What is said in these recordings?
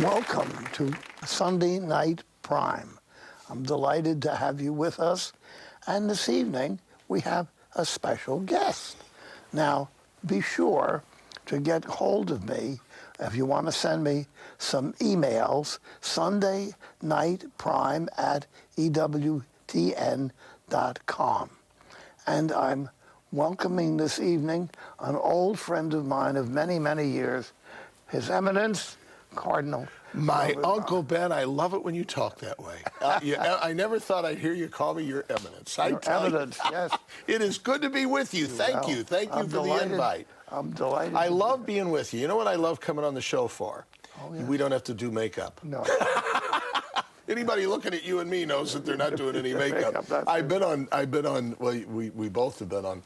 Welcome to Sunday Night Prime. I'm delighted to have you with us, and this evening we have a special guest. Now, be sure to get hold of me if you want to send me some emails, sundaynightprime@EWTN.com. And I'm welcoming this evening an old friend of mine of many, many years, His Eminence, Cardinal. My Uncle Ben, I love it when you talk that way. I never thought I'd hear you call me Your Eminence. Your Eminence, yes. It is good to be with you. Thank you. Thank you for the invite. I'm delighted. I love being with you. You know what I love coming on the show for? Oh, yeah. We don't have to do makeup. No. Anybody looking at you and me knows that they're not doing any makeup. I've been on, well, we both have been on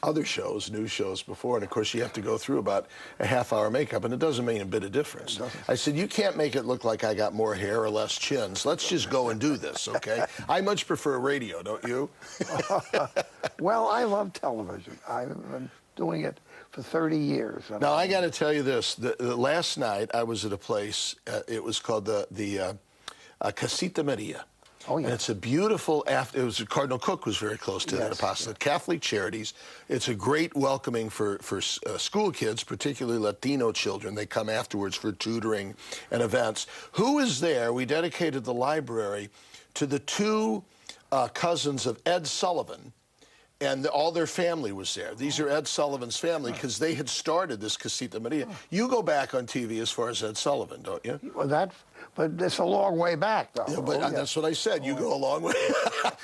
other shows, news shows before, and of course you have to go through about a half-hour makeup, and it doesn't make a bit of difference. I said, you can't make it look like I got more hair or less chins. Let's just go and do this, okay? I much prefer radio, don't you? Well, I love television. I've been doing it for 30 years. Now, I got to tell you this. Last night, I was at a place, it was called the Casita Maria. Oh, yeah. And it's a beautiful, it was Cardinal Cook was very close to that apostolate. Yeah. Catholic Charities. It's a great welcoming for school kids, particularly Latino children. They come afterwards for tutoring and events. Who is there? We dedicated the library to the two cousins of Ed Sullivan, and all their family was there. These are Ed Sullivan's family because they had started this Casita Maria. You go back on TV as far as Ed Sullivan, don't you? Well, but it's a long way back, though. Yeah, but that's what I said. You go a long way.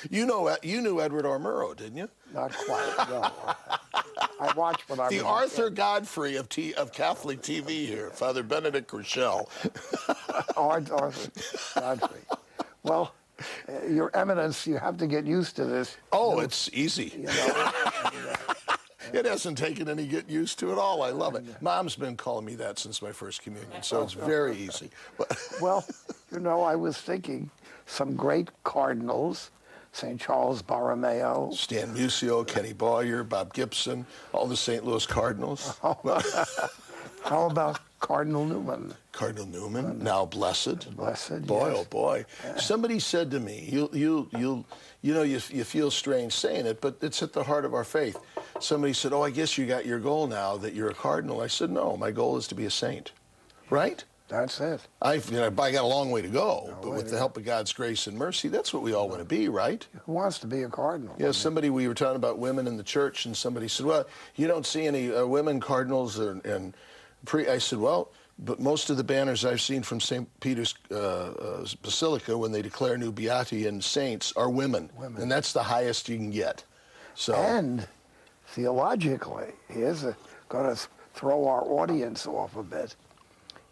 You knew Edward R. Murrow, didn't you? Not quite, no. I watched when I was the Arthur Godfrey of Catholic TV here, Father Benedict Groeschel. Arthur Godfrey. Well, Your Eminence, you have to get used to this. Oh, it's easy. You know, it hasn't taken any getting used to at all. I love it. Mom's been calling me that since my first communion, so it's very easy. Well, you know, I was thinking some great cardinals, St. Charles Borromeo. Stan Musial, Kenny Boyer, Bob Gibson, all the St. Louis Cardinals. How about Cardinal Newman? Cardinal Newman, now blessed. Blessed, boy, yes. Oh boy. Yeah. Somebody said to me, you feel strange saying it, but it's at the heart of our faith. Somebody said, oh, I guess you got your goal now that you're a cardinal. I said, no, my goal is to be a saint. Right? That's it. I got a long way to go, but with the help of God's grace and mercy, that's what we all want to be, right? Who wants to be a cardinal? Yeah, we were talking about women in the church, and somebody said, well, you don't see any women cardinals I said, well, but most of the banners I've seen from St. Peter's Basilica when they declare new beati and saints are women. And that's the highest you can get. So. And theologically, here's going to throw our audience off a bit.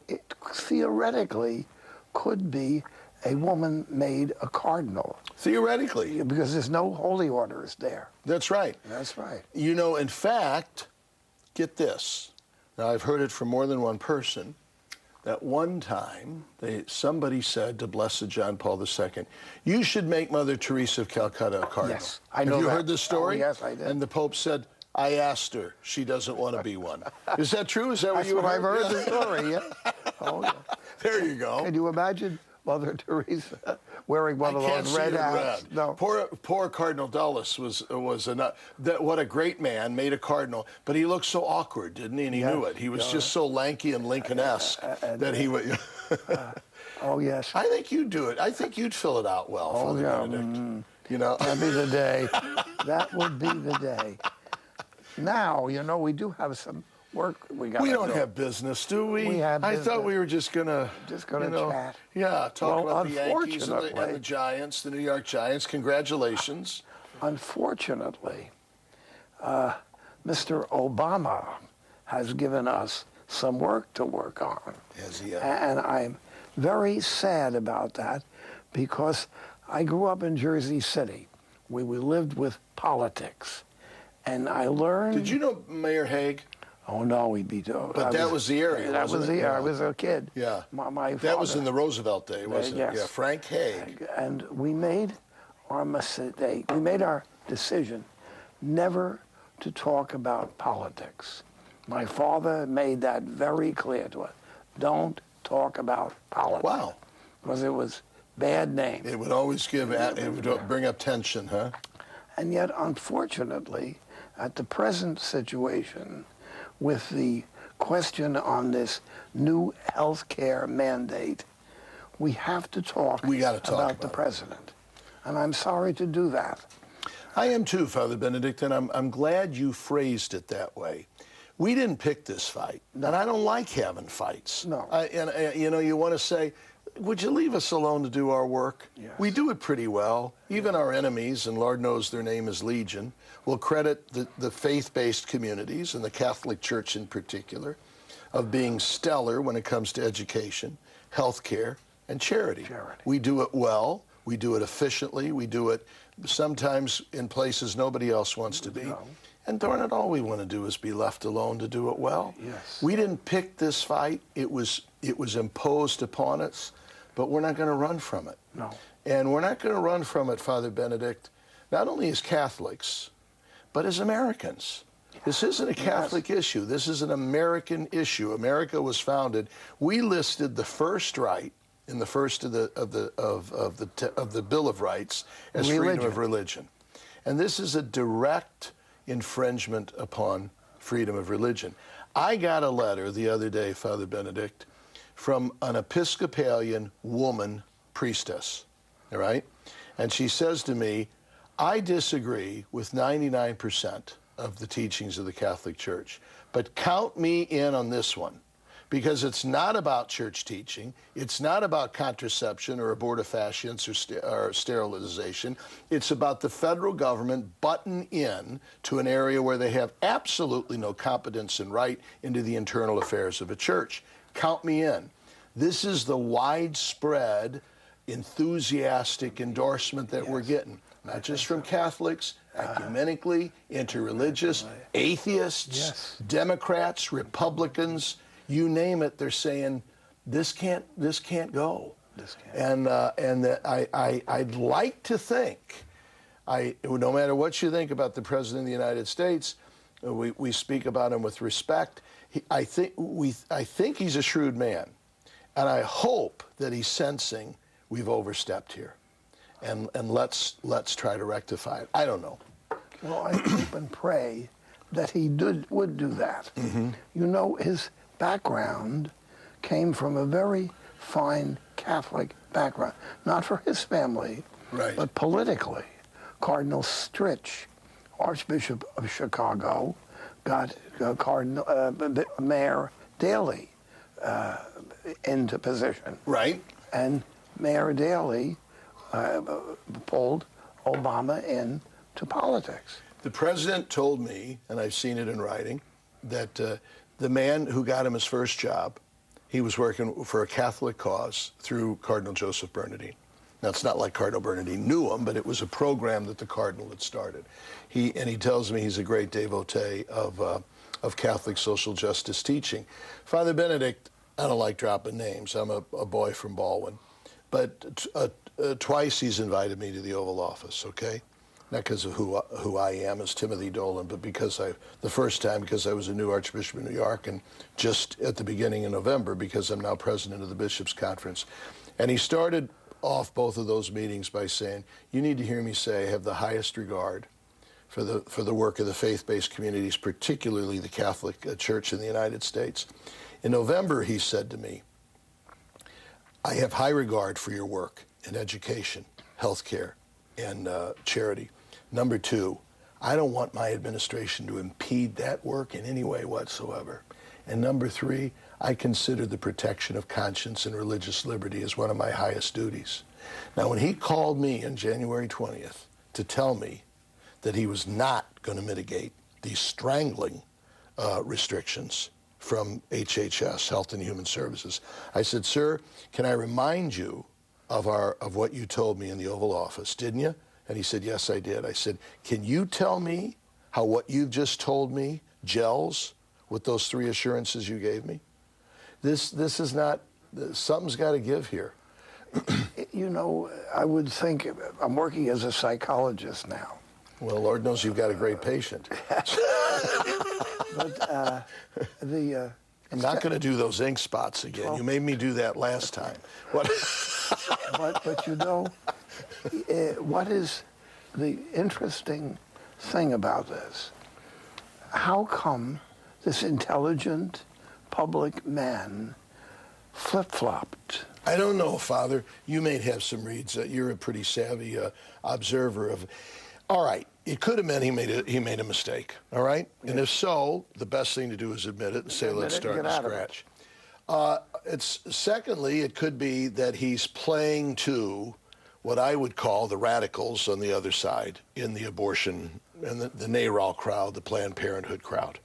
It theoretically could be a woman made a cardinal. Theoretically. Because there's no holy orders there. That's right. That's right. You know, in fact, get this. Now, I've heard it from more than one person that one time somebody said to Blessed John Paul II, you should make Mother Teresa of Calcutta a cardinal. Yes, I know. Have you heard this story? Oh, yes, I did. And the Pope said, I asked her. She doesn't want to be one. Is that true? Is that what you heard? I've heard the story, yeah. Oh, yeah. There you go. Can you imagine Mother Teresa wearing one of those red hats? No. Poor Cardinal Dulles was what a great man, made a cardinal, but he looked so awkward, didn't he? And he knew it. He was just so lanky and Lincoln-esque that he would. Oh yes. I think you'd do it. I think you'd fill it out well, Father Benedict. You know, that'd be the day. That would be the day. Now, you know, we do have some We don't have business, do we? We have I business. thought we were just gonna chat. Yeah, talk Well, about the Yankees and the Giants, the New York Giants. Congratulations. Unfortunately, Mr. Obama has given us some work to work on. Has he? And I'm very sad about that because I grew up in Jersey City where we lived with politics. And I learned... Did you know Mayor Haig? Oh, no, he'd be... But that was the area, That was the area. I was a kid. Yeah. My that was father, in the Roosevelt day, wasn't yes. it? Yeah, Frank Haig. And we made our mistake. We made our decision never to talk about politics. My father made that very clear to us. Don't talk about politics. Wow. Because it was bad name. It would always it would bring up tension, huh? And yet, unfortunately, at the present situation, with the question on this new health care mandate, we have to talk about the president. And I'm sorry to do that. I am too, Father Benedict, and I'm glad you phrased it that way. We didn't pick this fight, and I don't like having fights. No. You know, you want to say, would you leave us alone to do our work? Yes. We do it pretty well. Even our enemies, and Lord knows their name is Legion, will credit the faith-based communities, and the Catholic Church in particular, of being stellar when it comes to education, health care, and charity. We do it well. We do it efficiently. We do it sometimes in places nobody else wants to be. No. And darn it, all we want to do is be left alone to do it well. Yes. We didn't pick this fight. It was imposed upon us, but we're not going to run from it. No. And we're not going to run from it, Father Benedict, not only as Catholics, but as Americans. This isn't a Catholic issue. This is an American issue. America was founded. We listed the first right in the first of the Bill of Rights as freedom of religion. And this is a direct infringement upon freedom of religion. I got a letter the other day, Father Benedict, from an Episcopalian woman priestess, all right? And she says to me, I disagree with 99% of the teachings of the Catholic Church, but count me in on this one. Because it's not about church teaching, it's not about contraception or abortifacients or sterilization. It's about the federal government butting in to an area where they have absolutely no competence and right into the internal affairs of a church. Count me in. This is the widespread, enthusiastic endorsement that we're getting, not just from Catholics, ecumenically, interreligious, atheists, Democrats, Republicans. You name it, they're saying this can't go. This can't. And I'd like to think, no matter what you think about the President of the United States, we speak about him with respect. I think he's a shrewd man, and I hope that he's sensing we've overstepped here, and let's try to rectify it. I don't know. Well, I hope and pray that he would do that. Mm-hmm. You know, his background came from a very fine Catholic background, not for his family, but politically. Cardinal Stritch, Archbishop of Chicago, got Mayor Daley into position. Right. And Mayor Daley pulled Obama into politics. The president told me, and I've seen it in writing, that the man who got him his first job, he was working for a Catholic cause through Cardinal Joseph Bernardin. Now, it's not like Cardinal Bernardin knew him, but it was a program that the Cardinal had started. He tells me he's a great devotee of Catholic social justice teaching. Father Benedict, I don't like dropping names. I'm a boy from Baldwin. But twice he's invited me to the Oval Office, okay? Not because of who I am as Timothy Dolan, but because the first time because I was a new Archbishop of New York, and just at the beginning of November because I'm now president of the Bishops' Conference. And he started off both of those meetings by saying, you need to hear me say I have the highest regard for the work of the faith-based communities, particularly the Catholic Church in the United States. In November, he said to me, I have high regard for your work in education, health care, and charity. Number two, I don't want my administration to impede that work in any way whatsoever. And number three, I consider the protection of conscience and religious liberty as one of my highest duties. Now, when he called me on January 20th to tell me that he was not going to mitigate these strangling restrictions from HHS, Health and Human Services, I said, sir, can I remind you of what you told me in the Oval Office, didn't you? And he said, yes, I did. I said, can you tell me how what you've just told me gels with those three assurances you gave me? This is not, something's got to give here. You know, I would think, I'm working as a psychologist now. Well, Lord knows you've got a great patient. But I'm not going to do those ink spots again. Well, you made me do that last time. What? but you know, what is the interesting thing about this? How come this intelligent public man flip-flopped? I don't know, Father. You may have some reads. You're a pretty savvy observer of. All right, it could have meant he made a mistake. All right, yeah. And if so, the best thing to do is admit it and say, let's start from scratch. Secondly, it could be that he's playing to what I would call the radicals on the other side in the abortion and the NARAL crowd, the Planned Parenthood crowd.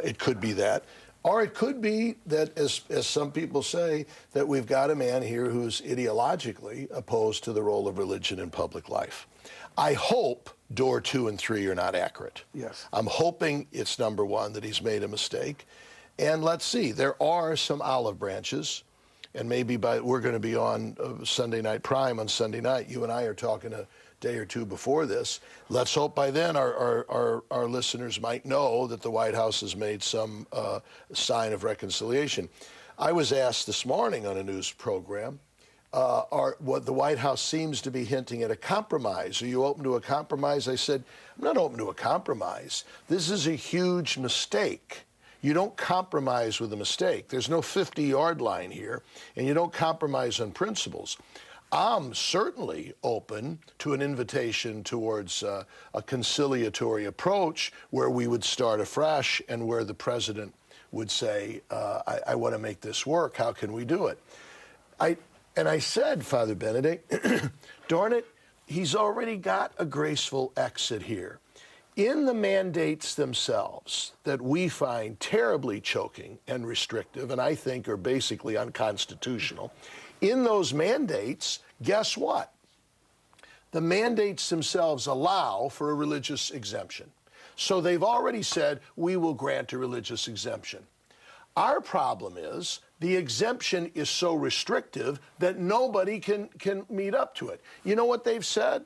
It could be that. Or it could be that, as some people say, that we've got a man here who's ideologically opposed to the role of religion in public life. I hope door 2 and 3 are not accurate. Yes. I'm hoping it's number one, that he's made a mistake. And let's see, there are some olive branches, and maybe we're going to be on Sunday Night Prime on Sunday night. You and I are talking a day or two before this. Let's hope by then our listeners might know that the White House has made some sign of reconciliation. I was asked this morning on a news program, what the White House seems to be hinting at a compromise. Are you open to a compromise? I said, I'm not open to a compromise. This is a huge mistake. You don't compromise with a mistake. There's no 50-yard line here, and you don't compromise on principles. I'm certainly open to an invitation towards a conciliatory approach where we would start afresh and where the president would say, I want to make this work. How can we do it? And I said, Father Benedict, darn it, he's already got a graceful exit here. In the mandates themselves that we find terribly choking and restrictive, and I think are basically unconstitutional, in those mandates, guess what? The mandates themselves allow for a religious exemption. So they've already said, we will grant a religious exemption. Our problem is the exemption is so restrictive that nobody can meet up to it. You know what they've said?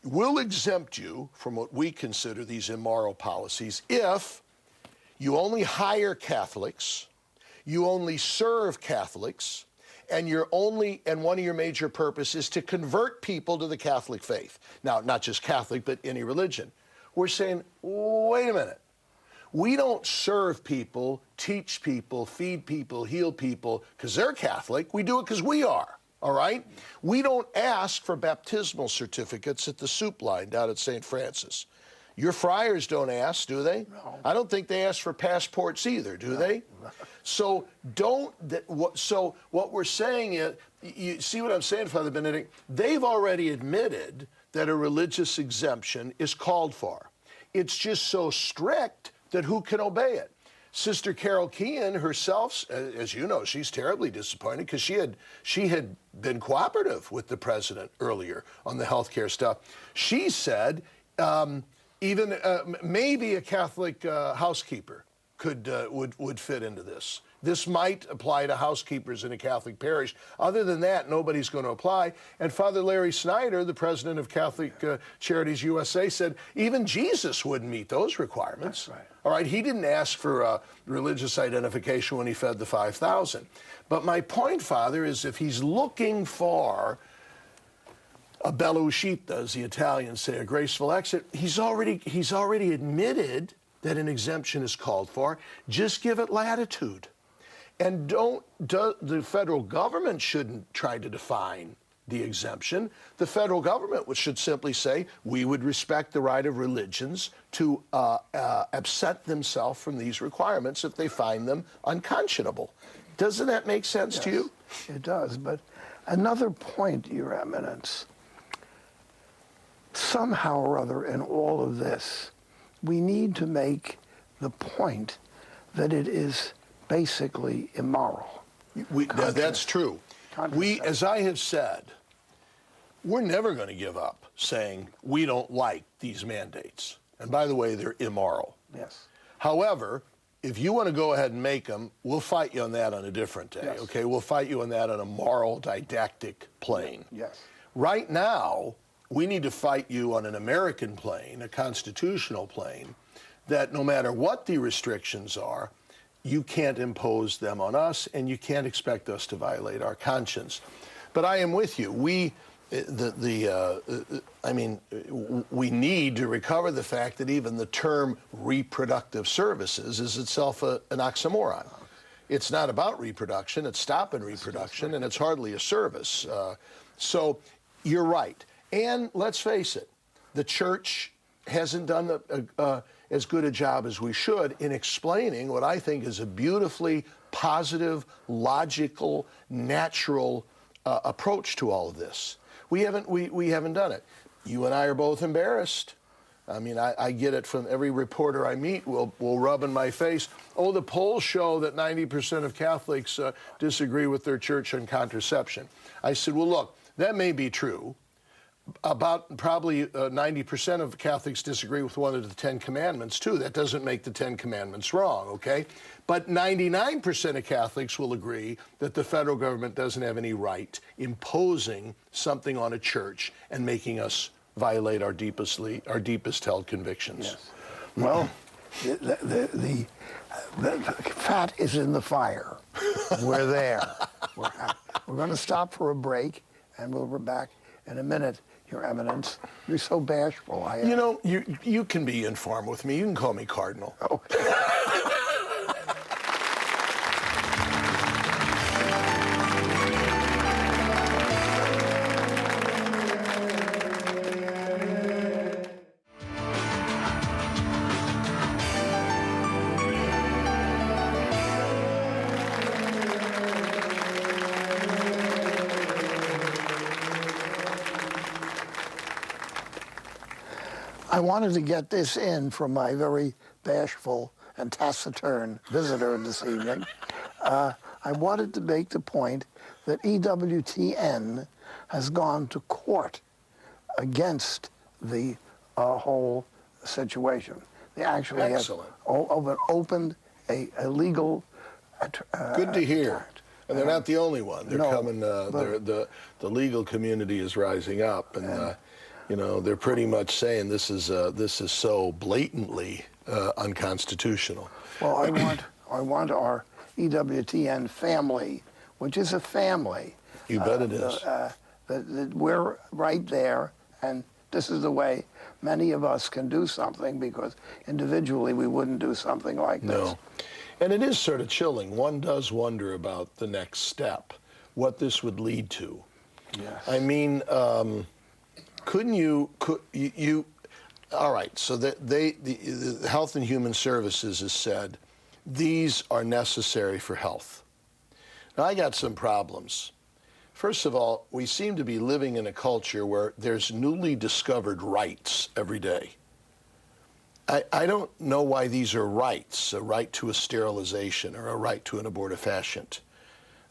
We'll exempt you from what we consider these immoral policies if you only hire Catholics, you only serve Catholics, and one of your major purposes is to convert people to the Catholic faith. Now, not just Catholic, but any religion. We're saying, wait a minute. We don't serve people, teach people, feed people, heal people because they're Catholic. We do it because we are. All right? We don't ask for baptismal certificates at the soup line down at St. Francis. Your friars don't ask, do they? No. I don't think they ask for passports either, do they? No. So what we're saying is, you see what I'm saying, Father Benedict? They've already admitted that a religious exemption is called for. It's just so strict that who can obey it? Sister Carol Keehan herself, as you know, she's terribly disappointed because she had been cooperative with the president earlier on the health care stuff. She said maybe a Catholic housekeeper would fit into this. This might apply to housekeepers in a Catholic parish. Other than that, nobody's going to apply. And Father Larry Snyder, the president of Catholic Charities USA, said even Jesus wouldn't meet those requirements. That's right. All right, he didn't ask for religious identification when he fed the 5,000. But my point, Father, is if he's looking for a bella uscita, as the Italians say, a graceful exit, he's already admitted that an exemption is called for. Just give it latitude. And the federal government shouldn't try to define the exemption. The federal government should simply say, we would respect the right of religions to absent themselves from these requirements if they find them unconscionable. Doesn't that make sense to you? It does, but another point, Your Eminence, somehow or other in all of this, we need to make the point that it is basically immoral. That's true. We, as I have said, we're never going to give up saying we don't like these mandates. And by the way, they're immoral. Yes. However, if you want to go ahead and make them, we'll fight you on that on a different day, yes. okay? We'll fight you on that on a moral, didactic plane. Yes. Right now, we need to fight you on an American plane, a constitutional plane, that no matter what the restrictions are, you can't impose them on us, and you can't expect us to violate our conscience. But I am with you. We need to recover the fact that even the term reproductive services is itself an oxymoron. It's not about reproduction, it's stopping reproduction, and it's hardly a service. So you're right. And let's face it, the church hasn't done as good a job as we should in explaining what I think is a beautifully positive, logical, natural approach to all of this. We haven't done it. You and I are both embarrassed. I mean, I get it from every reporter I meet will rub in my face, oh, the polls show that 90% of Catholics disagree with their church on contraception. I said, well, look, that may be true. About probably 90% of Catholics disagree with one of the 10 Commandments, too. That doesn't make the 10 Commandments wrong, okay? But 99% of Catholics will agree that the federal government doesn't have any right imposing something on a church and making us violate our deepest held convictions. Yes. Well, the fat is in the fire. We're there. We're going to stop for a break, and we'll be back in a minute. Your Eminence, you're so bashful. You know, you can be informed with me. You can call me Cardinal. Oh. I wanted to get this in from my very bashful and taciturn visitor this evening. I wanted to make the point that EWTN has gone to court against the whole situation. They actually have opened a legal... Good to hear. And they're not the only one. They're coming. The legal community is rising up, and you know, they're pretty much saying this is so blatantly unconstitutional. Well, I want our EWTN family, which is a family. You bet it is. That we're right there, and this is the way many of us can do something, because individually we wouldn't do something like this. No. And it is sort of chilling. One does wonder about the next step, what this would lead to. Yes. I mean, couldn't you, all right, so the Health and Human Services has said these are necessary for health. Now, I got some problems. First of all, we seem to be living in a culture where there's newly discovered rights every day. I don't know why these are rights, a right to a sterilization or a right to an abortifacient.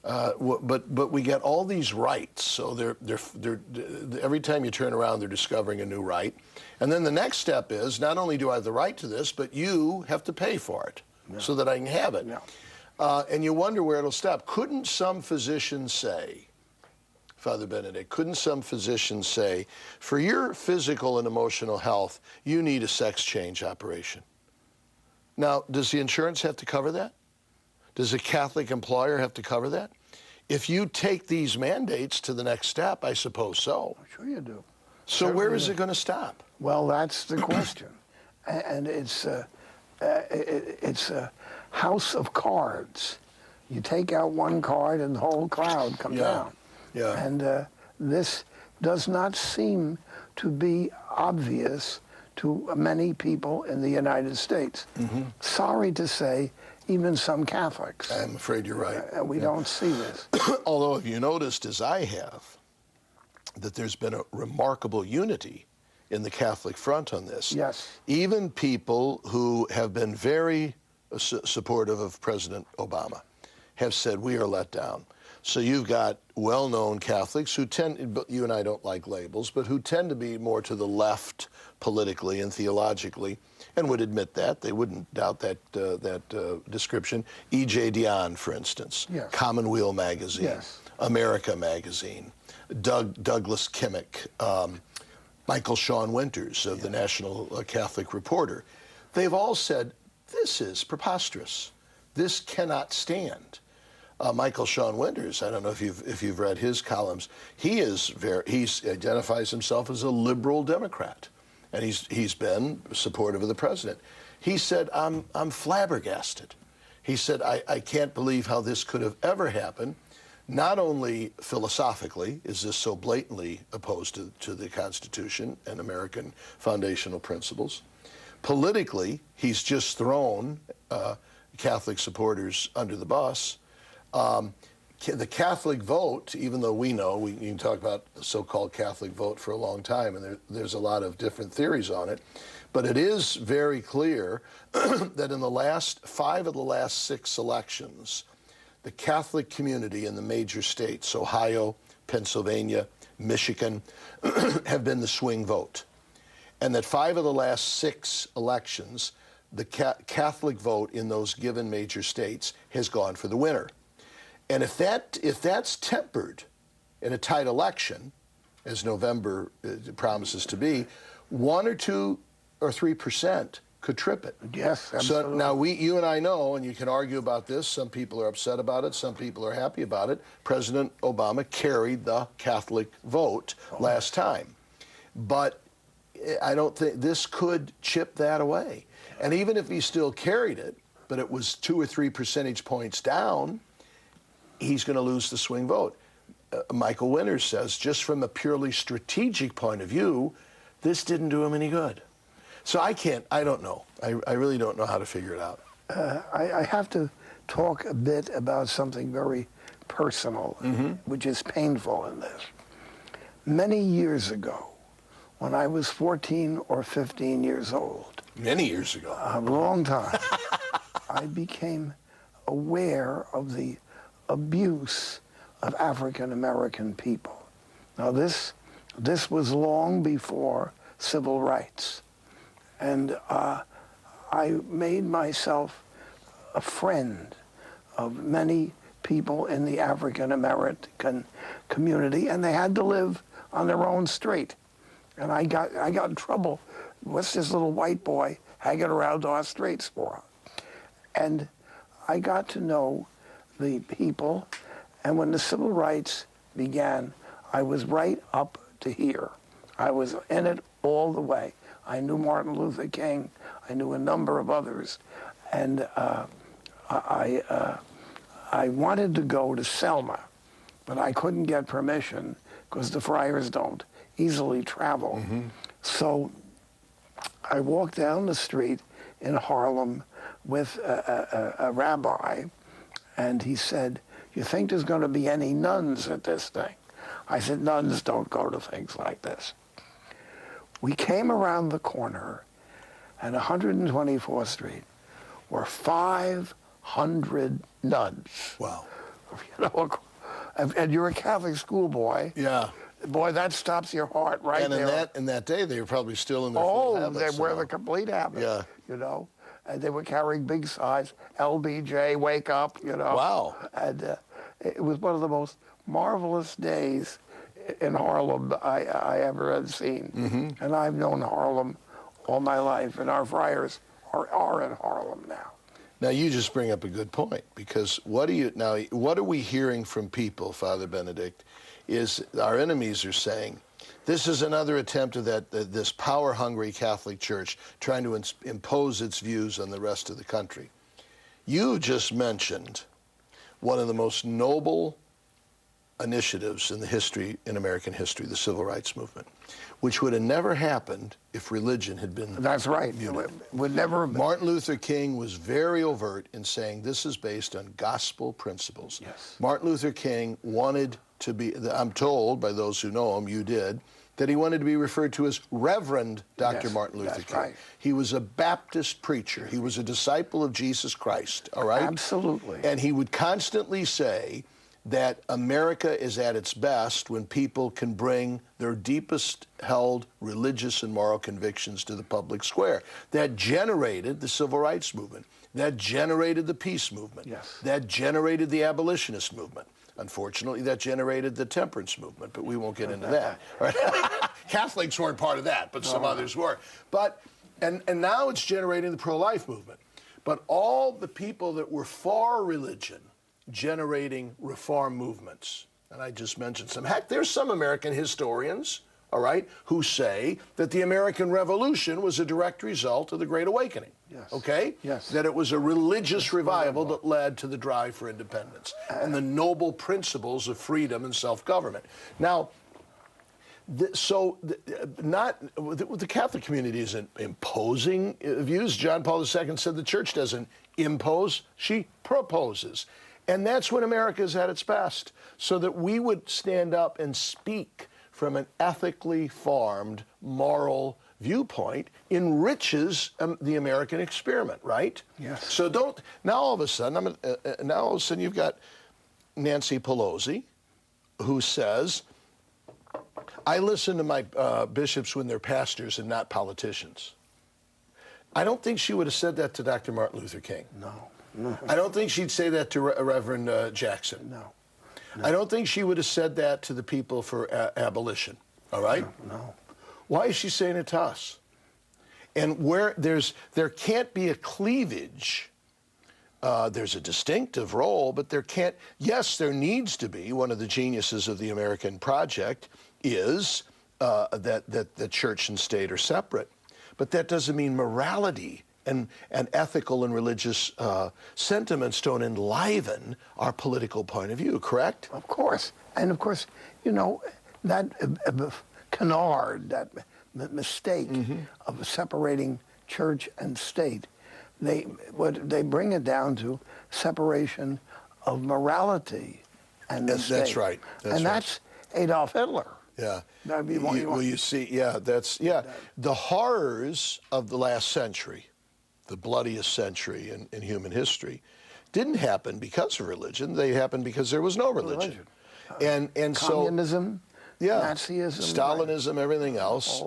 But we get all these rights, so they're every time you turn around, they're discovering a new right. And then the next step is, not only do I have the right to this, but you have to pay for it so that I can have it. Yeah. And you wonder where it'll stop. Couldn't some physicians say, Father Benedict, couldn't some physicians say, for your physical and emotional health, you need a sex change operation? Now, does the insurance have to cover that? Does a Catholic employer have to cover that? If you take these mandates to the next step, I suppose so. I'm sure you do. So certainly. Where is it going to stop? Well, that's the question. And it's a house of cards. You take out one card and the whole crowd comes down. Yeah. And this does not seem to be obvious to many people in the United States. Sorry to say, even some Catholics. I'm afraid you're right. We don't see this. Although, if you noticed, as I have, that there's been a remarkable unity in the Catholic front on this. Yes. Even people who have been very supportive of President Obama have said, we are let down. So you've got well-known Catholics who tend, you and I don't like labels, but who tend to be more to the left politically and theologically, and would admit that. They wouldn't doubt that description. E.J. Dionne, for instance, yes. Commonweal magazine, yes. America magazine, Douglas Kimmick, Michael Sean Winters of the National Catholic Reporter. They've all said, this is preposterous. This cannot stand. Michael Sean Winters, I don't know if you've read his columns. He identifies himself as a liberal Democrat, and he's been supportive of the president. He said, I'm flabbergasted. He said, I can't believe how this could have ever happened. Not only philosophically is this so blatantly opposed to the Constitution and American foundational principles, politically he's just thrown Catholic supporters under the bus. The Catholic vote, even though we know, you can talk about the so-called Catholic vote for a long time, and there's a lot of different theories on it, but it is very clear that in the last 5 of the last 6 elections, the Catholic community in the major states, Ohio, Pennsylvania, Michigan, have been the swing vote. And that 5 of the last 6 elections, the Catholic vote in those given major states has gone for the winner. And if that's tempered in a tight election, as November promises to be, 1 or 2 or 3% could trip it. Yes, absolutely. So now you and I know, and you can argue about this, some people are upset about it, some people are happy about it, President Obama carried the Catholic vote last time. But I don't think this could chip that away. And even if he still carried it, but it was 2 or 3 percentage points down, he's going to lose the swing vote. Michael Winters says, just from a purely strategic point of view, this didn't do him any good. So I don't know. I really don't know how to figure it out. I have to talk a bit about something very personal, which is painful in this. Many years ago, when I was 14 or 15 years old. Many years ago. A long time. I became aware of the abuse of African American people. Now this was long before civil rights. And I made myself a friend of many people in the African American community, and they had to live on their own street. And I got in trouble. What's this little white boy hanging around our streets for? And I got to know the people, and when the civil rights began, I was right up to here. I was in it all the way. I knew Martin Luther King. I knew a number of others. And I wanted to go to Selma, but I couldn't get permission because the friars don't easily travel. So I walked down the street in Harlem with a rabbi, and he said, "You think there's going to be any nuns at this thing?" I said, "Nuns don't go to things like this." We came around the corner, and 124th Street were 500 nuns. Wow. You know, and you're a Catholic schoolboy. Yeah. Boy, that stops your heart right there. And in that day, they were probably still in their full habits. Oh, they were the complete habit. Yeah. You know, and they were carrying big signs, LBJ, wake up, you know. Wow. And it was one of the most marvelous days in Harlem I ever had seen. And I've known Harlem all my life, and our friars are in Harlem now. Now, you just bring up a good point, because what are we hearing from people, Father Benedict, is our enemies are saying, this is another attempt of this power-hungry Catholic Church trying to impose its views on the rest of the country. You just mentioned one of the most noble initiatives in the history, in American history, the civil rights movement, which would have never happened if religion had been That's right. muted. Would never have been. Martin Luther King was very overt in saying this is based on gospel principles. Yes. Martin Luther King wanted to be, I'm told by those who know him, you did, that he wanted to be referred to as Reverend Dr. Yes, Martin Luther that's King. right. He was a Baptist preacher. He was a disciple of Jesus Christ, all right? Absolutely. And he would constantly say that America is at its best when people can bring their deepest held religious and moral convictions to the public square. That generated the civil rights movement. That generated the peace movement. Yes. That generated the abolitionist movement. Unfortunately, that generated the temperance movement, but we won't get into that. Right? Catholics weren't part of that, but some others were. But and now it's generating the pro-life movement. But all the people that were for religion generating reform movements, and I just mentioned some. Heck, there's some American historians, all right, who say that the American Revolution was a direct result of the Great Awakening. Yes. Okay? Yes. That it was a religious revival that led to the drive for independence and the noble principles of freedom and self-government. Now, the Catholic community isn't imposing views. John Paul II said the church doesn't impose, she proposes. And that's when America is at its best, so that we would stand up and speak from an ethically formed, moral viewpoint enriches the American experiment, right? Yes. So don't, now all of a sudden you've got Nancy Pelosi, who says, I listen to my bishops when they're pastors and not politicians. I don't think she would have said that to Dr. Martin Luther King. No. I don't think she'd say that to Reverend Jackson. No. I don't think she would have said that to the people for abolition, all right? No. Why is she saying it to us? And where there can't be a cleavage. There's a distinctive role, but there can't, yes, there needs to be. One of the geniuses of the American project is that the church and state are separate. But that doesn't mean morality and ethical and religious sentiments don't enliven our political point of view, correct? Of course. And of course, you know, that canard, that mistake of separating church and state, they bring it down to separation of morality and the state. That's right. That's Adolf Hitler. Yeah. You see, the horrors of the last century, the bloodiest century in human history, didn't happen because of religion. They happened because there was no religion. And communism, Nazism, Stalinism, everything else,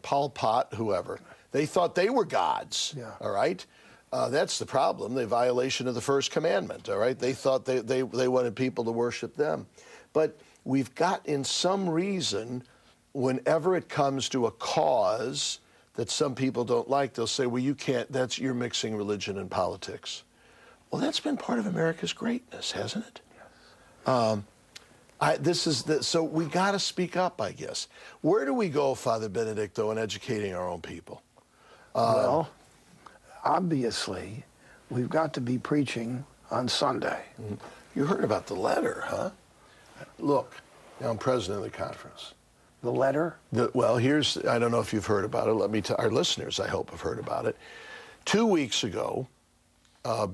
Pol Pot, whoever. They thought they were gods, all right? That's the problem, the violation of the first commandment, all right? They thought they wanted people to worship them. But we've got, in some reason, whenever it comes to a cause that some people don't like, they'll say, well, you can't, you're mixing religion and politics. Well, that's been part of America's greatness, hasn't it? Yes. So we got to speak up, I guess. Where do we go, Father Benedict, though, in educating our own people? Well, obviously, we've got to be preaching on Sunday. You heard about the letter, huh? Look, now I'm president of the conference. The letter? Well, I don't know if you've heard about it. Let me tell our listeners, I hope, have heard about it. 2 weeks ago,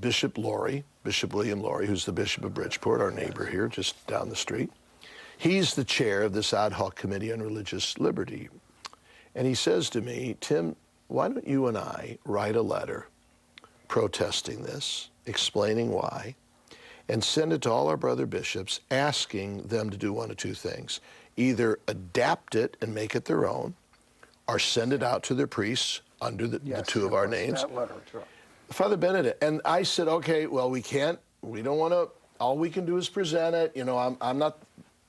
Bishop William Laurie, who's the Bishop of Bridgeport, our neighbor here, just down the street, he's the chair of this ad hoc committee on religious liberty. And he says to me, Tim, why don't you and I write a letter protesting this, explaining why, and send it to all our brother bishops, asking them to do one of two things. Either adapt it and make it their own, or send it out to their priests under the two of our names. That letter, sure. Father Benedict. And I said, okay, well, we don't want to, all we can do is present it. You know, I'm not,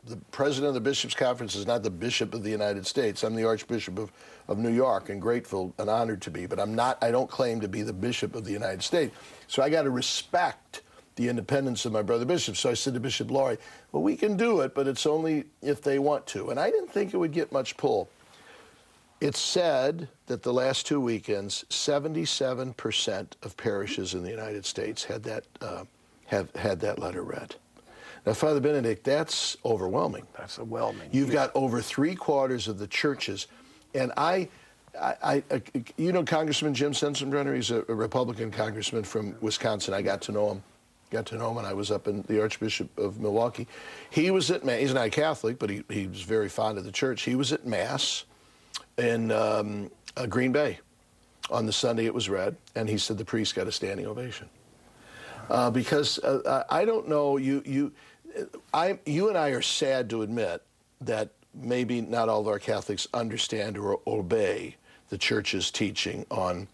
the president of the Bishops' Conference is not the Bishop of the United States. I'm the Archbishop of New York, and grateful and honored to be, but I don't claim to be the Bishop of the United States. So I got to respect the independence of my brother bishops. So I said to Bishop Laurie, well, we can do it, but it's only if they want to. And I didn't think it would get much pull. It's said that the last 2 weekends, 77% of parishes in the United States had that have had that letter read. Now, Father Benedict, that's overwhelming. That's overwhelming. You've got over 3/4 of the churches, and you know Congressman Jim Sensenbrenner? He's a Republican congressman from Wisconsin. I got to know him. When I was up in the Archbishop of Milwaukee. He was at Mass. He's not a Catholic, but he was very fond of the church. He was at Mass in Green Bay. On the Sunday it was read, and he said the priest got a standing ovation. Because I don't know, you and I are sad to admit that maybe not all of our Catholics understand or obey the Church's teaching on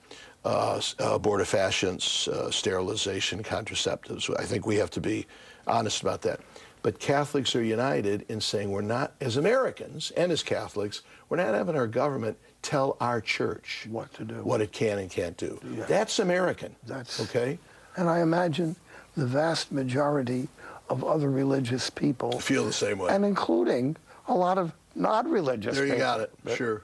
abortifacients, sterilization, contraceptives. I think we have to be honest about that. But Catholics are united in saying we're not, as Americans and as Catholics, we're not having our government tell our church what to do, what it can and can't do. Yeah. That's American. That's okay. And I imagine the vast majority of other religious people feel the same way, and including a lot of non-religious people. There you got it. But, sure.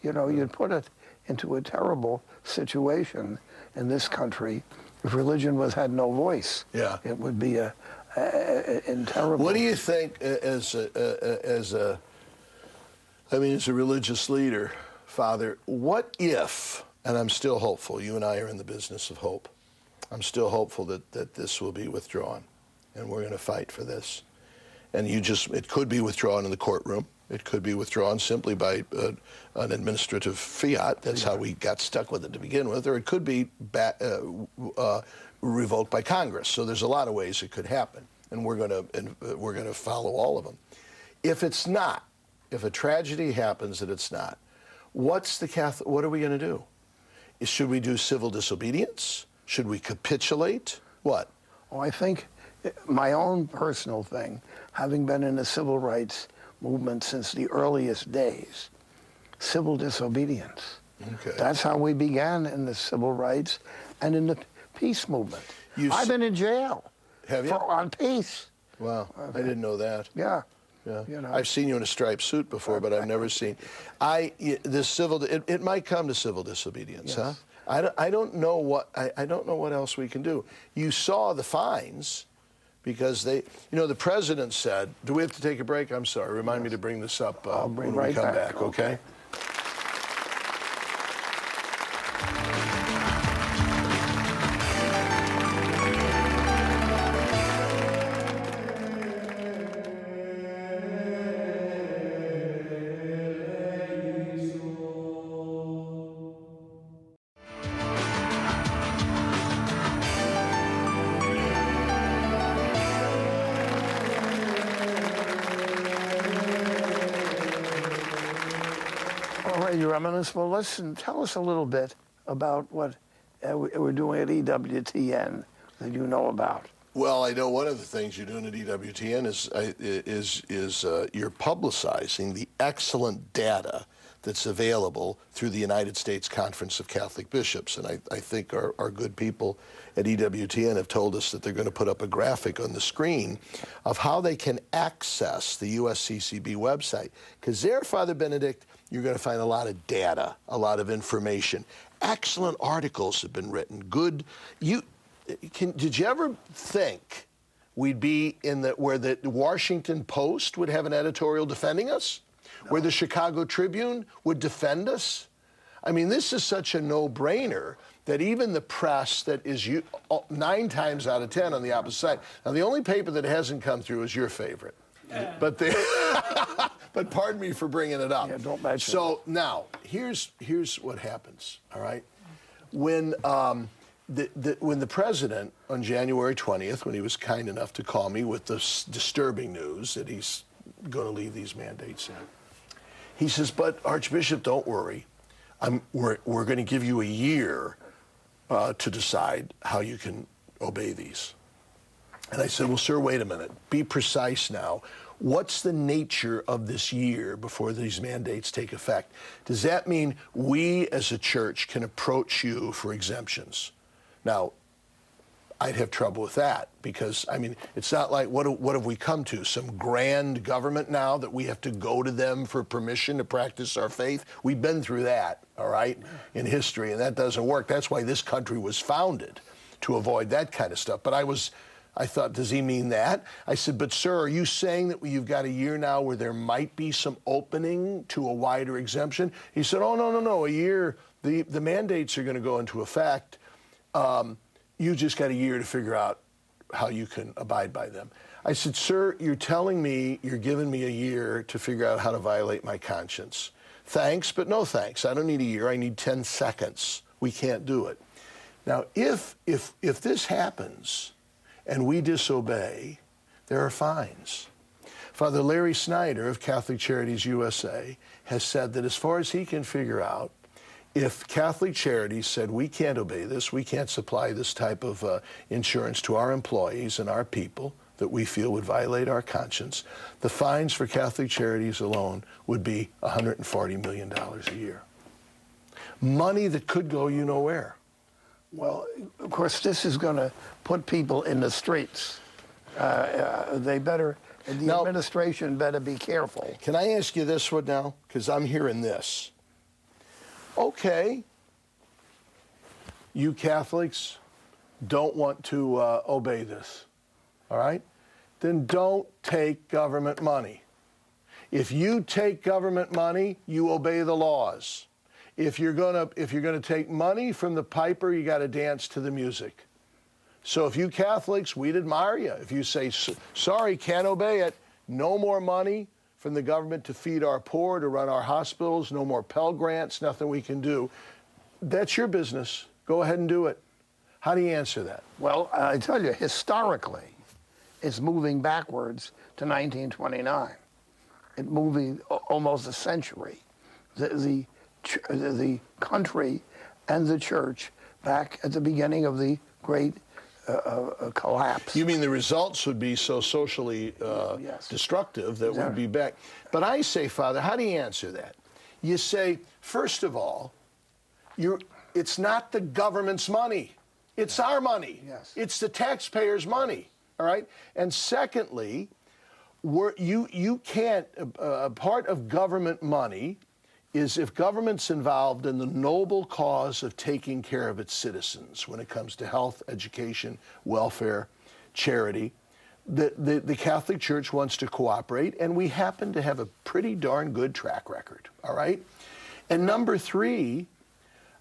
You know, you'd put it into a terrible situation in this country if religion had no voice. Yeah. It would be terrible. What do you think as a religious leader, Father, what if, and I'm still hopeful, you and I are in the business of hope, I'm still hopeful that this will be withdrawn, and we're going to fight for this. And it could be withdrawn in the courtroom. It could be withdrawn simply by an administrative fiat. That's how we got stuck with it to begin with. Or it could be revoked by Congress. So there's a lot of ways it could happen, and we're going to follow all of them. If it's not, if a tragedy happens that it's not, what are we going to do? Should we do civil disobedience? Should we capitulate? What? Oh, I think my own personal thing, having been in the civil rights movement since the earliest days, civil disobedience. Okay. That's how we began in the civil rights and in the peace movement. I've been in jail. Have you? On peace. Wow, I didn't know that. Yeah. Yeah. You know. I've seen you in a striped suit before, but I've never seen. It might come to civil disobedience, yes. huh? I don't know what else we can do. You saw the fines, because the president said, do we have to take a break? I'm sorry. Remind me to bring this up when we come back, okay? Your Eminence, well, tell us a little bit about what we're doing at EWTN that you know about. Well, I know one of the things you're doing at EWTN is you're publicizing the excellent data that's available through the United States Conference of Catholic Bishops. And I think our good people at EWTN have told us that they're going to put up a graphic on the screen of how they can access the USCCB website. Because there, Father Benedict, you're going to find a lot of data, a lot of information. Excellent articles have been written. Good. Did you ever think we'd be where the Washington Post would have an editorial defending us? No. Where the Chicago Tribune would defend us? I mean, this is such a no-brainer that even the press that is 9 times out of 10 on the opposite side. Now, the only paper that hasn't come through is your favorite. But but pardon me for bringing it up. Yeah, don't mention So now, here's what happens, all right? When the president, on January 20th, when he was kind enough to call me with this disturbing news that he's going to leave these mandates in, he says, but Archbishop, don't worry. We're going to give you a year to decide how you can obey these. And I said, well, sir, wait a minute. Be precise now. What's the nature of this year before these mandates take effect? Does that mean we as a church can approach you for exemptions? Now, I'd have trouble with that because, I mean, it's not like, what have we come to? Some grand government now that we have to go to them for permission to practice our faith? We've been through that, all right, in history, and that doesn't work. That's why this country was founded, to avoid that kind of stuff. But I was I thought, does he mean that? I said, but sir, are you saying that you've got a year now where there might be some opening to a wider exemption? He said, oh, no, a year, the mandates are going to go into effect. You just got a year to figure out how you can abide by them. I said, sir, you're telling me you're giving me a year to figure out how to violate my conscience. Thanks, but no thanks. I don't need a year. I need 10 seconds. We can't do it. Now, if this happens and we disobey, there are fines. Father Larry Snyder of Catholic Charities USA has said that as far as he can figure out, if Catholic Charities said we can't obey this, we can't supply this type of insurance to our employees and our people that we feel would violate our conscience, the fines for Catholic Charities alone would be $140 million a year. Money that could go you know where. Well, of course, this is going to put people in the streets. The administration better be careful. Can I ask you this one now? Because I'm hearing this. Okay, you Catholics don't want to obey this, all right? Then don't take government money. If you take government money, you obey the laws. If you're gonna take money from the piper, you got to dance to the music. So if you Catholics, we'd admire you. If you say, sorry, can't obey it, no more money from the government to feed our poor, to run our hospitals, no more Pell Grants, nothing we can do. That's your business. Go ahead and do it. How do you answer that? Well, I tell you, historically, it's moving backwards to 1929. It's moving almost a century. The country and the church back at the beginning of the great collapse. You mean the results would be so socially yes. destructive that we'd be back. But I say, Father, how do you answer that? You say, first of all, it's not the government's money. It's our money. Yes. It's the taxpayers' money, all right? And secondly, you can't, part of government money is if government's involved in the noble cause of taking care of its citizens when it comes to health, education, welfare, charity, the Catholic Church wants to cooperate, and we happen to have a pretty darn good track record, all right? And number three,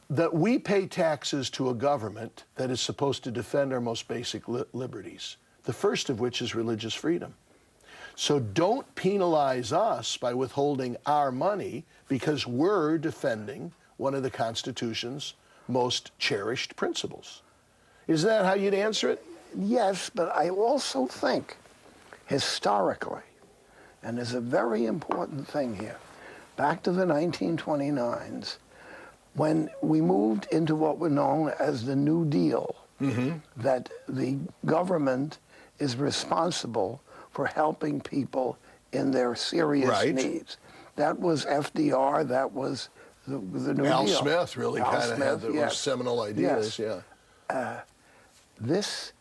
that we pay taxes to a government that is supposed to defend our most basic liberties, the first of which is religious freedom. So don't penalize us by withholding our money because we're defending one of the Constitution's most cherished principles. Isn't that how you'd answer it? Yes, but I also think historically, and there's a very important thing here, back to the 1929s, when we moved into what were known as the New Deal, that the government is responsible for helping people in their serious needs. That was FDR, that was the New Deal. Al Smith really kind of had those seminal ideas, This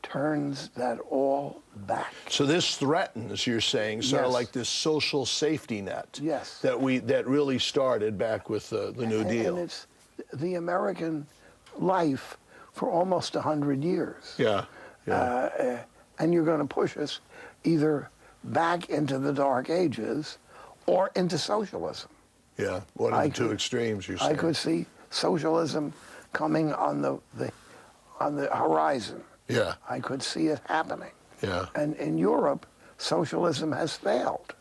turns that all back. So this threatens, you're saying, sort of like this social safety net that really started back with the New Deal. And it's the American life for almost 100 years. And you're going to push us either back into the Dark Ages or into socialism. Yeah, one of the two extremes, you're saying. I could see socialism coming on the horizon. Yeah. I could see it happening. Yeah. And in Europe, socialism has failed.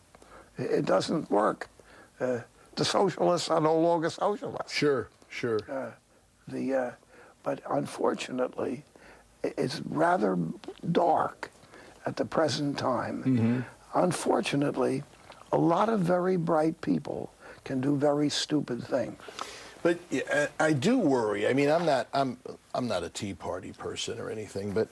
It doesn't work. The socialists are no longer socialists. Sure. But unfortunately, it's rather dark at the present time. Unfortunately, a lot of very bright people can do very stupid things. But I do worry. I mean, I'm not a Tea Party person or anything, but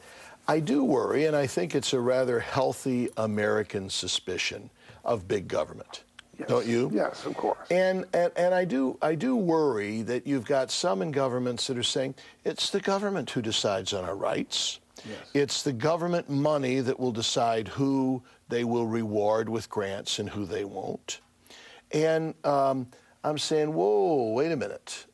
I do worry, and I think it's a rather healthy American suspicion of big government. Yes. Don't you? Yes, of course. And I do worry that you've got some in governments that are saying it's the government who decides on our rights. Yes. It's the government money that will decide who they will reward with grants and who they won't. And I'm saying, whoa, wait a minute.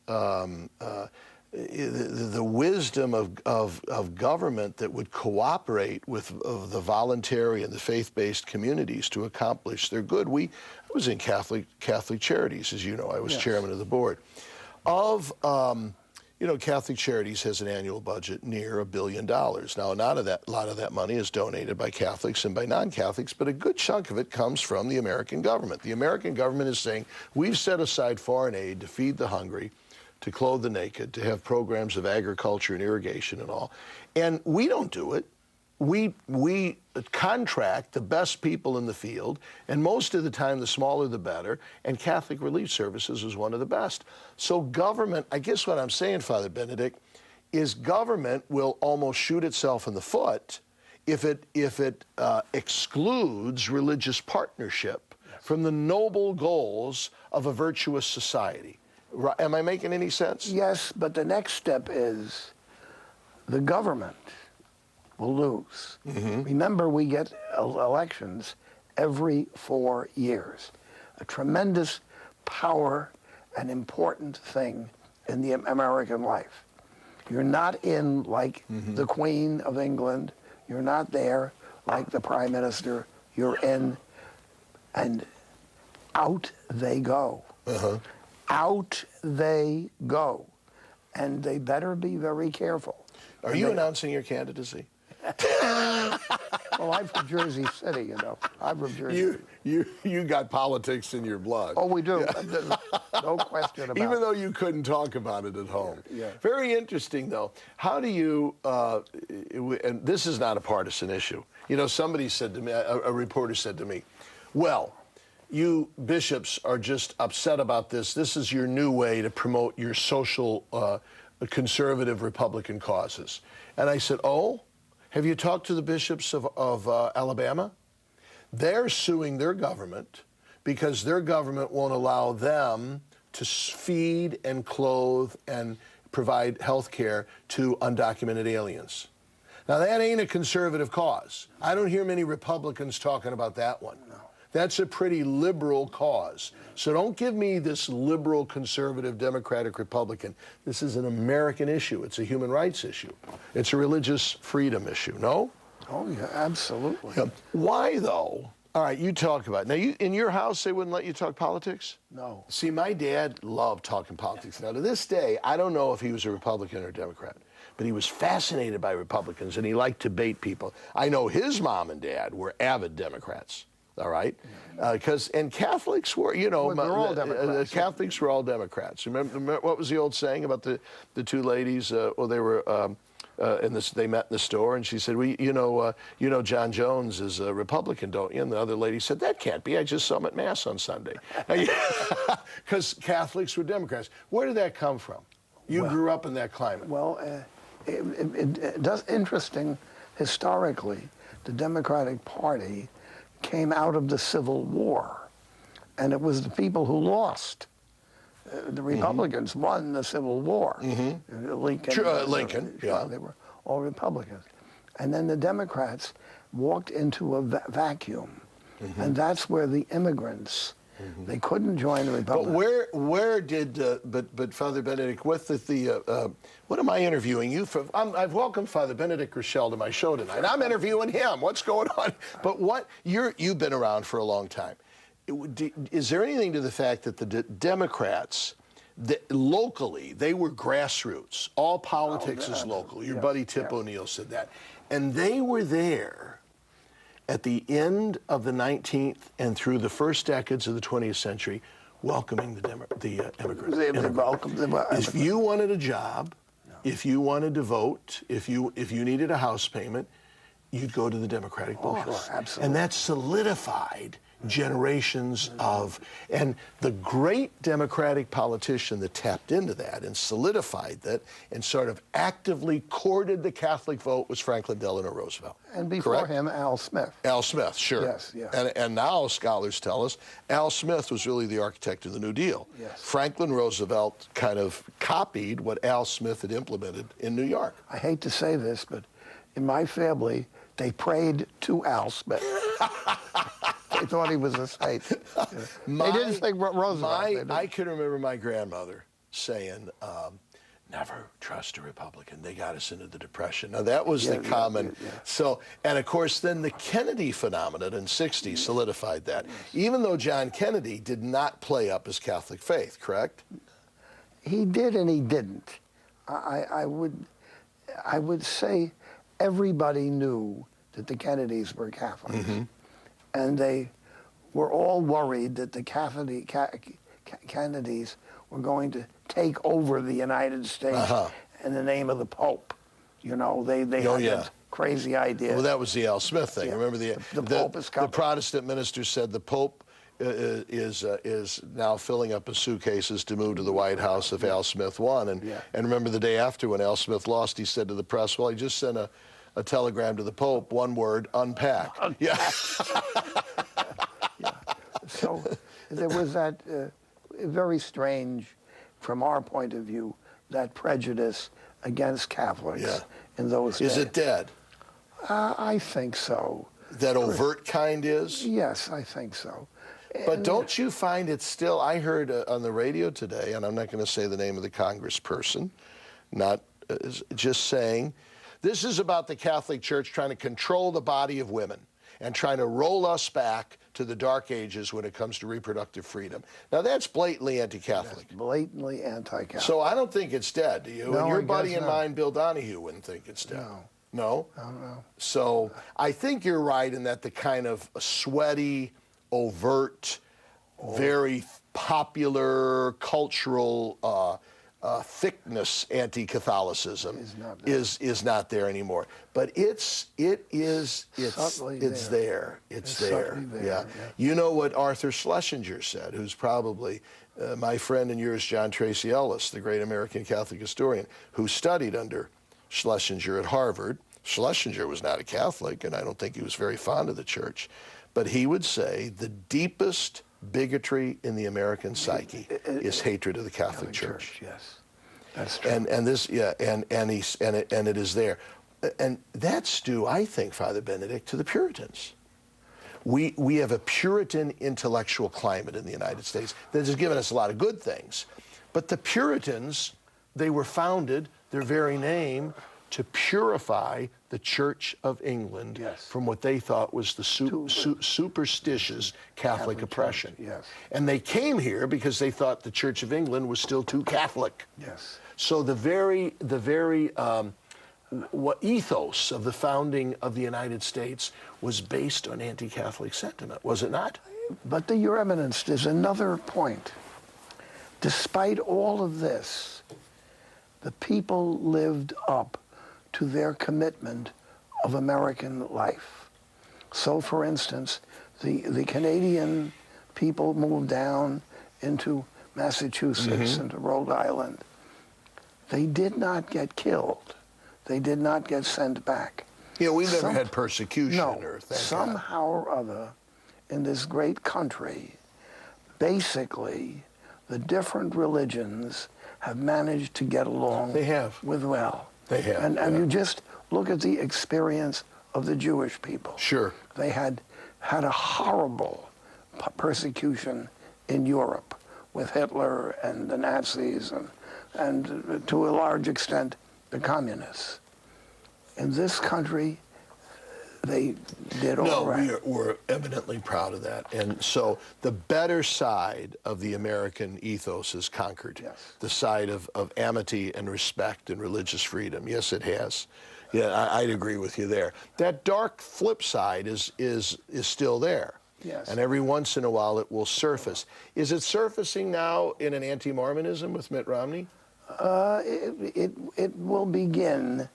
the wisdom of government that would cooperate with the voluntary and the faith-based communities to accomplish their good. I was in Catholic Charities, as you know. I was chairman of the board. Catholic Charities has an annual budget near $1 billion. Now, a lot of that money is donated by Catholics and by non-Catholics, but a good chunk of it comes from the American government. The American government is saying, we've set aside foreign aid to feed the hungry, to clothe the naked, to have programs of agriculture and irrigation and all. And we don't do it. We contract the best people in the field, and most of the time the smaller the better, and Catholic Relief Services is one of the best. So government, I guess what I'm saying, Father Benedict, is government will almost shoot itself in the foot if it excludes religious partnership from the noble goals of a virtuous society. Am I making any sense? Yes, but the next step is the government will lose. Remember, we get elections every 4 years. A tremendous power and important thing in the American life. You're not in like the Queen of England. You're not there like the Prime Minister. You're in, and out they go. Out they go. And they better be very careful. Are you announcing your candidacy? Well, I'm from Jersey City, you know. I'm from Jersey. You got politics in your blood. Oh, we do. Yeah. No question about it. Even though you couldn't talk about it at home. Yeah. Very interesting, though. How do you, and this is not a partisan issue. You know, somebody said to me, a reporter said to me, well, you bishops are just upset about this. This is your new way to promote your social conservative Republican causes. And I said, oh? Have you talked to the bishops of Alabama? They're suing their government because their government won't allow them to feed and clothe and provide health care to undocumented aliens. Now, that ain't a conservative cause. I don't hear many Republicans talking about that one. No. That's a pretty liberal cause. So don't give me this liberal, conservative, Democratic, Republican. This is an American issue. It's a human rights issue. It's a religious freedom issue, no? Oh, yeah, absolutely. Yeah. Why, though? All right, you talk about it. Now, in your house, they wouldn't let you talk politics? No. See, my dad loved talking politics. Now, to this day, I don't know if he was a Republican or a Democrat, but he was fascinated by Republicans, and he liked to bait people. I know his mom and dad were avid Democrats. All right, and Catholics were, you know, well, all Democrats. Catholics were all Democrats. Remember what was the old saying about the two ladies? Well, they were they met in the store, and she said, "We, you know, John Jones is a Republican, don't you?" And the other lady said, "That can't be. I just saw him at Mass on Sunday," because Catholics were Democrats. Where did that come from? You grew up in that climate. Well, it does interesting historically. The Democratic Party came out of the Civil War, and it was the people who lost. The Republicans won the Civil War. Lincoln, yeah. They were all Republicans. And then the Democrats walked into a vacuum, and that's where the immigrants, they couldn't join the Republicans. But where did, but Father Benedict, with what am I interviewing you for? I've welcomed Father Benedict Groeschel to my show tonight. I'm interviewing him. What's going on? But you've been around for a long time. Is there anything to the fact that the Democrats, locally, they were grassroots. All politics is local. Your buddy Tip O'Neill said that. And they were there at the end of the 19th and through the first decades of the 20th century, welcoming the immigrants. If you wanted a job, if you wanted to vote, if you needed a house payment, you'd go to the Democratic Bourse. Sure, absolutely. And that solidified generations of, and the great Democratic politician that tapped into that and solidified that and sort of actively courted the Catholic vote was Franklin Delano Roosevelt. And before him, Al Smith. Al Smith, sure. Yes, yes. And now scholars tell us Al Smith was really the architect of the New Deal. Yes. Franklin Roosevelt kind of copied what Al Smith had implemented in New York. I hate to say this, but in my family, they prayed to Al Smith. They thought he was a saint. They didn't think Roosevelt. I can remember my grandmother saying, never trust a Republican. They got us into the Depression. Now, that was the common. So, and of course, then the Kennedy phenomenon in '60 solidified that. Even though John Kennedy did not play up his Catholic faith, correct? He did and he didn't. I would say everybody knew that the Kennedys were Catholics. And they were all worried that the Kennedys were going to take over the United States in the name of the Pope. You know, they had that crazy idea. Well, that was the Al Smith thing. Remember, the Pope is coming. The Protestant minister said the Pope is now filling up his suitcases to move to the White House if Al Smith won. And remember, the day after when Al Smith lost, he said to the press, well, he just sent a telegram to the Pope, one word, unpack. So there was that very strange, from our point of view, that prejudice against Catholics in those days. Is it dead? I think so. That overt kind is? Yes, I think so. But don't you find it still, I heard on the radio today, and I'm not going to say the name of the congressperson, not just saying, this is about the Catholic Church trying to control the body of women and trying to roll us back to the Dark Ages when it comes to reproductive freedom. Now, that's blatantly anti-Catholic. That's blatantly anti-Catholic. So I don't think it's dead, do you? No, and your I buddy guess and not. mine, Bill Donahue, wouldn't think it's dead. No. No? No. So I think you're right in that the kind of sweaty, overt, very popular cultural thickness anti-Catholicism is not there anymore. But it's there. It's there. Yeah. You know what Arthur Schlesinger said, who's probably my friend and yours, John Tracy Ellis, the great American Catholic historian, who studied under Schlesinger at Harvard. Schlesinger was not a Catholic, and I don't think he was very fond of the church. But he would say the deepest bigotry in the American psyche is hatred of the Catholic Church. Yes, that's true. And this, and it is there, and that's due, I think, Father Benedict, to the Puritans. We have a Puritan intellectual climate in the United States that has given us a lot of good things, but the Puritans, they were founded, their very name, to purify the Church of England from what they thought was the superstitious Catholic oppression. And they came here because they thought the Church of England was still too Catholic. So the very ethos of the founding of the United States was based on anti-Catholic sentiment, was it not? But Your Eminence, there's another point. Despite all of this, the people lived up to their commitment of American life. So, for instance, the Canadian people moved down into Massachusetts, into Rhode Island. They did not get killed. They did not get sent back. Yeah, we never had persecution. No, somehow or other, in this great country, basically, the different religions have managed to get along with well. They have. And you just look at the experience of the Jewish people. Sure. They had a horrible persecution in Europe with Hitler and the Nazis and to a large extent the communists. In this country, they did all right. No, we're evidently proud of that. And so the better side of the American ethos has conquered. The side of amity and respect and religious freedom. Yes, it has. Yeah, I'd agree with you there. That dark flip side is still there. And every once in a while it will surface. Is it surfacing now in an anti-Mormonism with Mitt Romney? It will begin.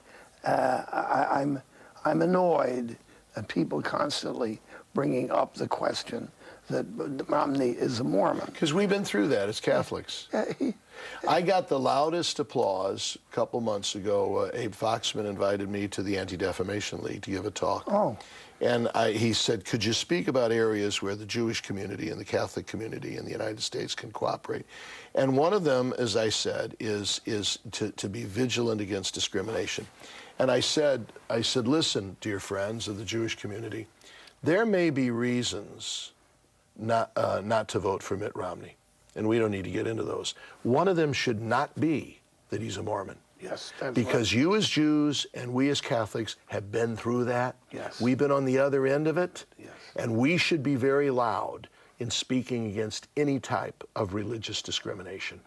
I'm annoyed at people constantly bringing up the question that Romney is a Mormon. Because we've been through that as Catholics. I got the loudest applause a couple months ago. Abe Foxman invited me to the Anti-Defamation League to give a talk. And he said, could you speak about areas where the Jewish community and the Catholic community in the United States can cooperate? And one of them, as I said, is to be vigilant against discrimination. And I said, listen, dear friends of the Jewish community, there may be reasons not to vote for Mitt Romney, and we don't need to get into those. One of them should not be that he's a Mormon. Yes, that's because right. you as Jews and we as Catholics have been through that. Yes. We've been on the other end of it. Yes. And we should be very loud in speaking against any type of religious discrimination.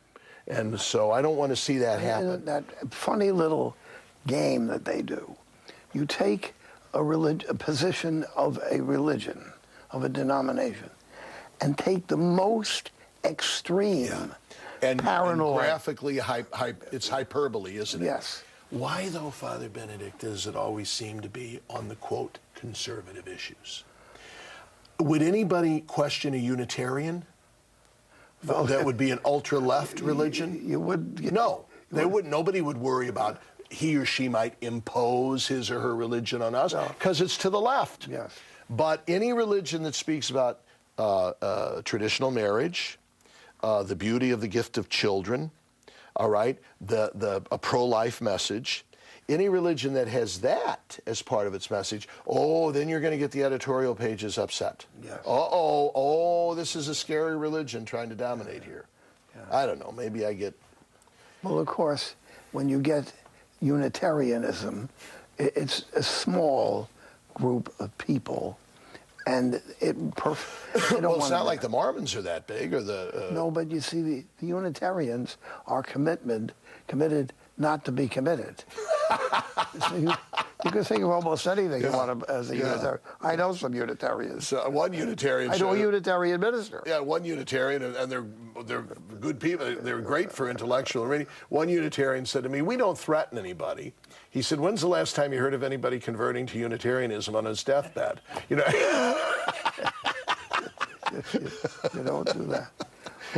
And so I don't want to see that happen. And that funny little game that they do. You take a position of a religion, of a denomination, and take the most extreme And paranoid. graphically, it's hyperbole, isn't it? Yes. Why, though, Father Benedict, does it always seem to be on the, quote, conservative issues? Would anybody question a Unitarian? Well, that would be an ultra-left religion? You would. No, they wouldn't. Nobody would worry about he or she might impose his or her religion on us because it's to the left. Yes. But any religion that speaks about traditional marriage, the beauty of the gift of children, all right, a pro-life message, any religion that has that as part of its message, then you're going to get the editorial pages upset. Yes. This is a scary religion trying to dominate here. Yeah. I don't know, maybe I get... Well, of course, when you get Unitarianism, it's a small group of people, and well, it's not like the Mormons are that big, or the... No, but you see, the Unitarians are committed not to be committed. So you can think of almost anything you want to, as a Unitarian. I know some Unitarians. One Unitarian... I know a Unitarian minister. Yeah, one Unitarian, and they're good people. They're great for intellectual reading. One Unitarian said to me, "We don't threaten anybody." He said, "When's the last time you heard of anybody converting to Unitarianism on his deathbed?" You know. You don't do that.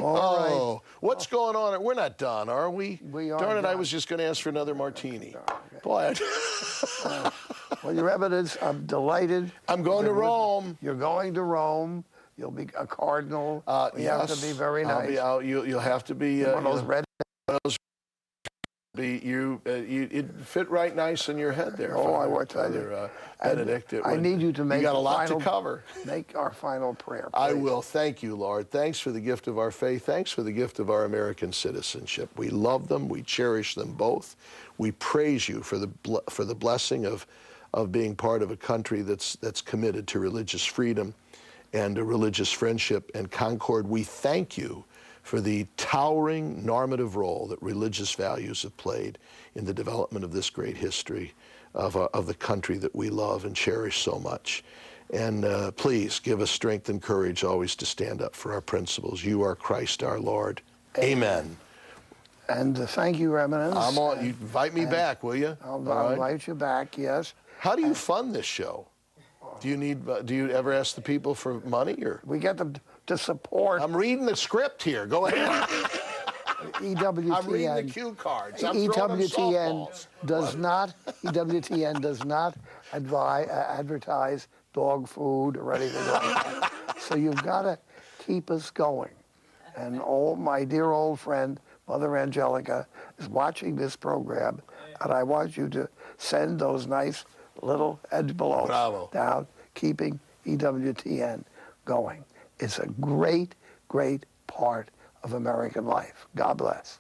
All right. What's going on? We're not done, are we? We are. Darn it, done. I was just going to ask for another martini. Okay. Boy, Well, your evidence, I'm delighted. I'm going to Rome. You're going to Rome. You'll be a cardinal. You have to be very nice. I'll be out. You'll have to be one of those red. It fit right nice in your head there. I will tell you. Benedict, I need you to make. You got a lot to cover. Make our final prayer. Please. I will. Thank you, Lord. Thanks for the gift of our faith. Thanks for the gift of our American citizenship. We love them. We cherish them both. We praise you for the blessing of being part of a country that's committed to religious freedom and a religious friendship and concord. We thank you for the towering normative role that religious values have played in the development of this great history of the country that we love and cherish so much. And please give us strength and courage always to stand up for our principles. You are Christ our Lord. Amen. And thank you, Eminence. I'm on. You invite me back, will you? I'll invite you back, yes. How do you fund this show? Do you ever ask the people for money, or? We get them to support. I'm reading the script here. Go ahead. EWTN. I'm reading the cue cards. I'm EWTN does not. EWTN does not advertise dog food or anything like that. So you've got to keep us going. And my dear old friend, Mother Angelica, is watching this program, and I want you to send those nice little envelopes down, keeping EWTN going. It's a great, great part of American life. God bless.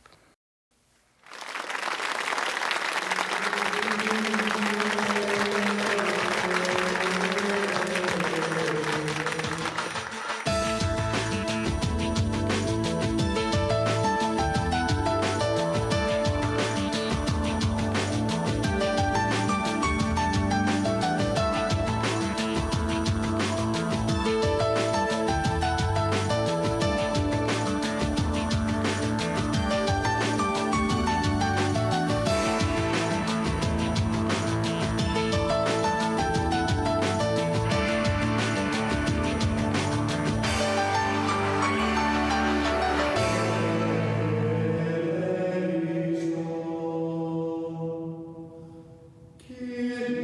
Kyrie